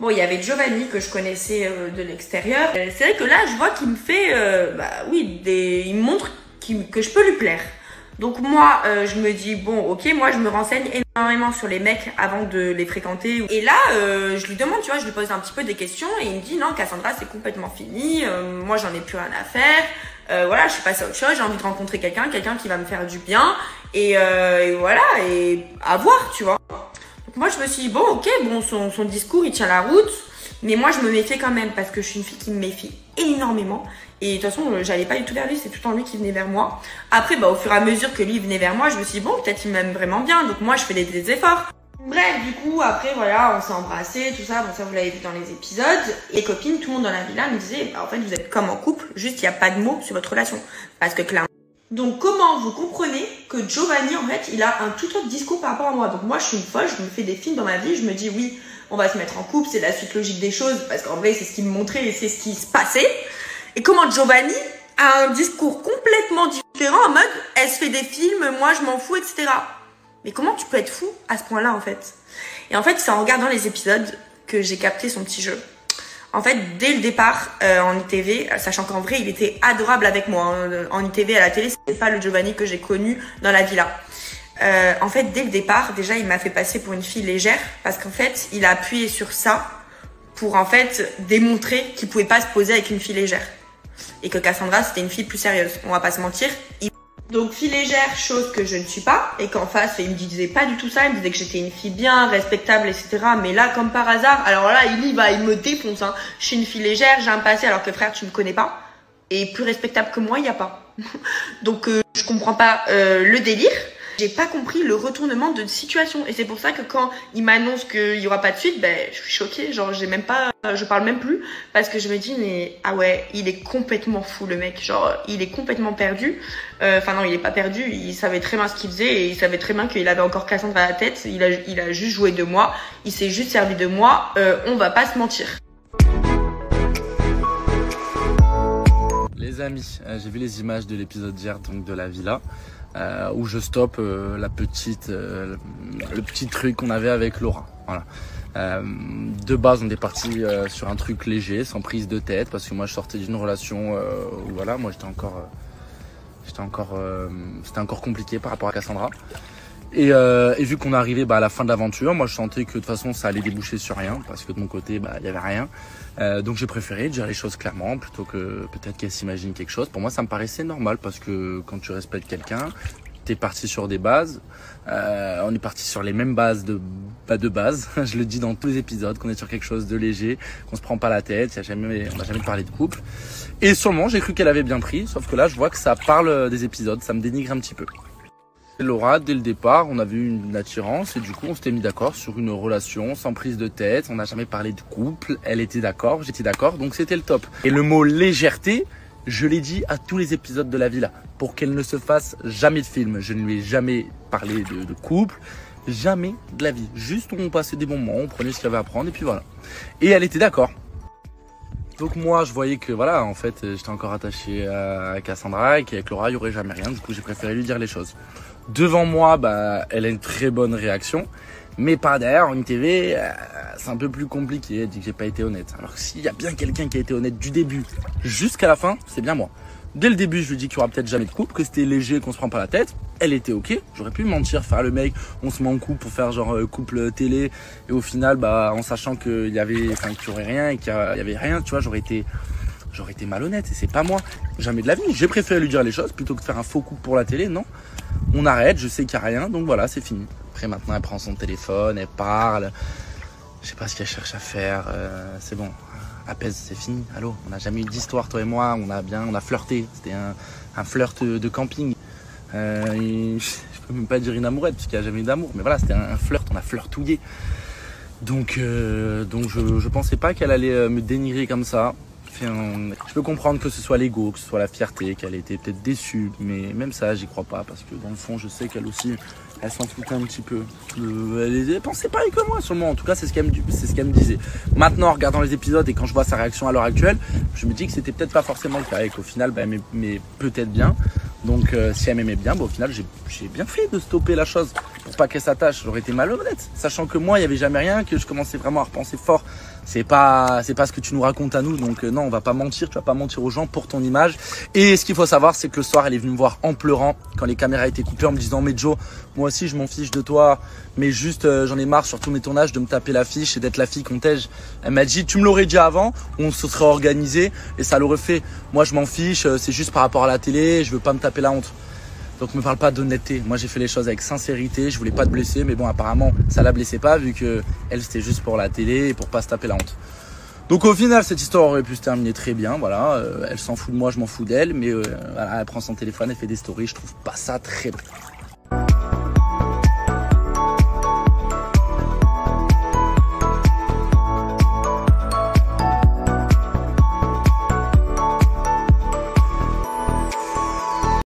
Bon, il y avait Giovanni que je connaissais de l'extérieur. C'est vrai que là, je vois qu'il me fait, oui, il me montre que je peux lui plaire. Donc moi, je me dis, bon, ok, moi, je me renseigne énormément sur les mecs avant de les fréquenter. Et là, je lui demande, tu vois, je lui pose un petit peu des questions et il me dit, non, Cassandra, c'est complètement fini. Moi, j'en ai plus rien à faire. Voilà, je suis passée à autre chose. J'ai envie de rencontrer quelqu'un qui va me faire du bien. Et voilà, et à voir, tu vois. Donc moi, je me suis dit, bon, ok, bon, son discours, il tient la route. Mais moi, je me méfiais quand même parce que je suis une fille qui me méfie énormément. Et de toute façon, j'allais pas du tout vers lui, c'est tout le temps lui qui venait vers moi. Après, au fur et à mesure que lui venait vers moi, je me suis dit, bon, peut-être il m'aime vraiment bien. Donc moi, je fais des efforts. Bref, du coup, après, voilà, on s'est embrassés, tout ça. Bon, ça, vous l'avez vu dans les épisodes. Et les copines, tout le monde dans la villa me disait, en fait, vous êtes comme en couple, juste il n'y a pas de mots sur votre relation. Parce que clairement. Donc, comment vous comprenez que Giovanni, en fait, il a un tout autre discours par rapport à moi. Donc moi, je suis une folle, je me fais des films dans ma vie, je me dis, oui, on va se mettre en couple, c'est la suite logique des choses. Parce qu'en vrai, c'est ce qu'il me montrait et c'est ce qui se passait. Et comment Giovanni a un discours complètement différent en mode « elle se fait des films, moi je m'en fous, etc. » Mais comment tu peux être fou à ce point-là en fait? Et en fait, c'est en regardant les épisodes que j'ai capté son petit jeu. En fait, dès le départ en ITV, sachant qu'en vrai, il était adorable avec moi. En ITV, à la télé, c'était pas le Giovanni que j'ai connu dans la villa. En fait, dès le départ, déjà, il m'a fait passer pour une fille légère parce qu'en fait, il a appuyé sur ça pour en fait démontrer qu'il pouvait pas se poser avec une fille légère. Et que Cassandra, c'était une fille plus sérieuse. On va pas se mentir. Donc, fille légère, chose que je ne suis pas. Et qu'en face, il me disait pas du tout ça. Il me disait que j'étais une fille bien, respectable, etc. Mais là, comme par hasard, alors là, il me défonce. Hein. Je suis une fille légère, j'ai un passé alors que frère, tu me connais pas. Et plus respectable que moi, il n'y a pas. Donc, je comprends pas le délire. J'ai pas compris le retournement de situation. Et c'est pour ça que quand il m'annonce qu'il y aura pas de suite, je suis choquée. Genre, je parle même plus. Parce que je me dis, mais, ah ouais, il est complètement fou, le mec. Genre, il est complètement perdu. Enfin, non, il est pas perdu. Il savait très bien ce qu'il faisait. Et il savait très bien qu'il avait encore Cassandra à la tête. Il a juste joué de moi. Il s'est juste servi de moi. On va pas se mentir. Les amis, j'ai vu les images de l'épisode d'hier, donc de la villa. Où je stoppe le petit truc qu'on avait avec Laura. Voilà. De base, on est parti sur un truc léger, sans prise de tête, parce que moi je sortais d'une relation où voilà, moi c'était encore compliqué par rapport à Cassandra. Et vu qu'on est arrivé à la fin de l'aventure, moi je sentais que de toute façon ça allait déboucher sur rien, parce que de mon côté il y avait rien. Donc j'ai préféré dire les choses clairement plutôt que peut-être qu'elle s'imagine quelque chose. Pour moi ça me paraissait normal parce que quand tu respectes quelqu'un, t'es parti sur des bases. On est parti sur les mêmes bases de base. Je le dis dans tous les épisodes qu'on est sur quelque chose de léger, qu'on se prend pas la tête. On n'a jamais parlé de couple. Et sur le moment j'ai cru qu'elle avait bien pris, sauf que là je vois que ça parle des épisodes, ça me dénigre un petit peu. Laura, dès le départ, on avait eu une attirance et du coup on s'était mis d'accord sur une relation sans prise de tête. On n'a jamais parlé de couple, elle était d'accord, j'étais d'accord, donc c'était le top. Et le mot légèreté, je l'ai dit à tous les épisodes de la villa, pour qu'elle ne se fasse jamais de film. Je ne lui ai jamais parlé de couple, jamais de la vie. Juste on passait des bons moments, on prenait ce qu'il y avait à prendre et puis voilà. Et elle était d'accord. Donc moi je voyais que voilà, en fait j'étais encore attaché à Cassandra et qu'avec Laura il n'y aurait jamais rien, du coup j'ai préféré lui dire les choses. Devant moi, elle a une très bonne réaction, mais par derrière, en ITV, c'est un peu plus compliqué. Elle dit que j'ai pas été honnête. Alors que s'il y a bien quelqu'un qui a été honnête du début jusqu'à la fin, c'est bien moi. Dès le début, je lui dis qu'il y aura peut-être jamais de couple, que c'était léger, qu'on se prend pas la tête. Elle était ok. J'aurais pu mentir, faire le mec, on se met en couple pour faire genre couple télé, et au final, en sachant qu'il y avait, qu'il y aurait rien et qu'il y avait rien, tu vois, j'aurais été malhonnête et c'est pas moi. Jamais de la vie. J'ai préféré lui dire les choses plutôt que de faire un faux coup pour la télé, non. On arrête, je sais qu'il n'y a rien, donc voilà, c'est fini. Après maintenant, elle prend son téléphone, elle parle. Je sais pas ce qu'elle cherche à faire. C'est bon, apaise, c'est fini. Allô, on n'a jamais eu d'histoire, toi et moi. On a flirté. C'était un flirt de camping. Je peux même pas dire une amourette parce qu'il n'y a jamais eu d'amour. Mais voilà, c'était un flirt, on a flirtouillé. Donc je pensais pas qu'elle allait me dénigrer comme ça. Je peux comprendre que ce soit l'ego, que ce soit la fierté, qu'elle était peut-être déçue, mais même ça, j'y crois pas, parce que dans le fond, je sais qu'elle aussi, elle s'en foutait un petit peu. Elle pensait pareil que moi, sur le moment. En tout cas, c'est ce qu'elle me disait. Maintenant, en regardant les épisodes et quand je vois sa réaction à l'heure actuelle, je me dis que c'était peut-être pas forcément le cas et qu'au final, elle m'aimait peut-être bien. Donc, si elle m'aimait bien, au final, j'ai bien fait de stopper la chose. pour pas qu'elle s'attache. J'aurais été malhonnête, sachant que moi, il y avait jamais rien, que je commençais vraiment à repenser fort. C'est pas ce que tu nous racontes à nous, donc non, on va pas mentir, tu vas pas mentir aux gens pour ton image. Et ce qu'il faut savoir, c'est que le soir, elle est venue me voir en pleurant quand les caméras étaient coupées, en me disant, mais Joe, moi aussi je m'en fiche de toi, mais juste j'en ai marre sur tous mes tournages de me taper l'affiche et d'être la fille qu'on tège. Elle m'a dit, tu me l'aurais dit avant, on se serait organisé et ça l'aurait fait. Moi je m'en fiche, c'est juste par rapport à la télé, je veux pas me taper la honte. Donc me parle pas d'honnêteté. Moi j'ai fait les choses avec sincérité, je voulais pas te blesser, mais bon apparemment ça la blessait pas vu que elle c'était juste pour la télé et pour pas se taper la honte. Donc au final cette histoire aurait pu se terminer très bien, voilà. Elle s'en fout de moi, je m'en fous d'elle, mais voilà, elle prend son téléphone, elle fait des stories, je trouve pas ça très bon.